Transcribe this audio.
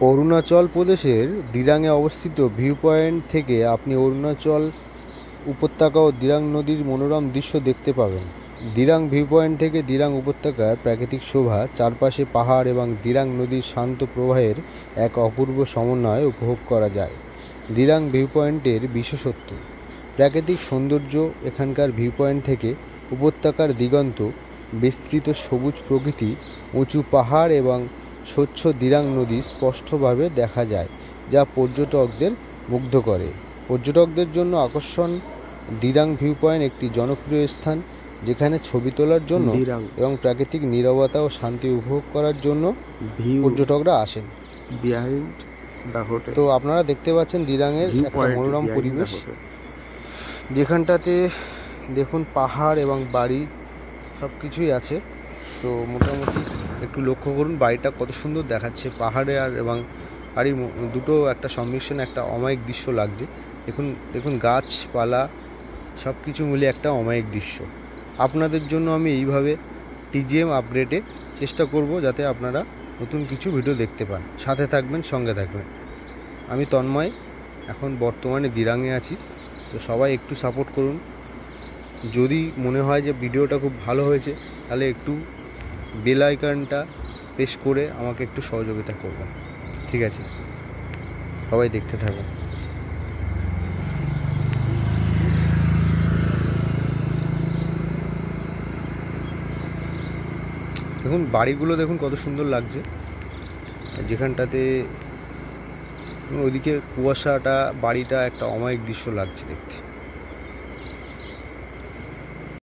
অরুণাচল প্রদেশের দিরাংয়ে অবস্থিত view point থেকে আপনি অরুণাচল উপত্যকা ও দিরাং নদীর মনোরম দৃশ্য দেখতে পাবেন। দিরাং ভিউ পয়েন্ট থেকে দিরাং উপত্যকার প্রাকৃতিক শোভা, চারপাশে পাহাড় এবং দিরাং নদীর শান্ত প্রবাহের এক অপূর্ব সমন্বয় উপভোগ করা যায়। দিরাং ভিউ পয়েন্টের বিশেষত্ব: প্রাকৃতিক সৌন্দর্য। এখানকার ভিউ পয়েন্ট থেকে উপত্যকার দিগন্ত বিস্তৃত সবুজ প্রকৃতি, উঁচু পাহাড় এবং স্বচ্ছ দিরাং নদী স্পষ্টভাবে দেখা যায়, যা পর্যটকদের মুগ্ধ করে। পর্যটকদের জন্য আকর্ষণ: দিরাং ভিউ পয়েন্ট একটি জনপ্রিয় স্থান যেখানে ছবি তোলার জন্য এবং প্রাকৃতিক নীরবতা ও শান্তি উপভোগ করার জন্য পর্যটকরা আসেন। তো আপনারা দেখতে পাচ্ছেন দিরাংয়ের একটা মনোরম পরিবেশ, যেখানটাতে দেখুন পাহাড় এবং বাড়ি সব কিছুই আছে। তো মোটামুটি একটু লক্ষ্য করুন বাড়িটা কত সুন্দর দেখাচ্ছে, পাহাড়ে আর এবং বাড়ি দুটো একটা সংমিশ্রণ, একটা অমায়িক দৃশ্য লাগছে। দেখুন গাছপালা সব কিছু মিলে একটা অমায়িক দৃশ্য। আপনাদের জন্য আমি এইভাবে টিজিএম আপডেটে চেষ্টা করব যাতে আপনারা নতুন কিছু ভিডিও দেখতে পান। সাথে থাকবেন, সঙ্গে থাকবেন। আমি তন্ময়, এখন বর্তমানে দিরাংয়ে আছি। তো সবাই একটু সাপোর্ট করুন। যদি মনে হয় যে ভিডিওটা খুব ভালো হয়েছে তাহলে একটু বেল আইকনটা প্রেস করে আমাকে একটু সহযোগিতা করবেন। ঠিক আছে, সবাই দেখতে থাকুন। দেখুন বাড়িগুলো দেখুন কত সুন্দর লাগছে, যেখানটাতে ওইদিকে কুয়াশাটা, বাড়িটা একটা অমায়িক দৃশ্য লাগছে দেখতে।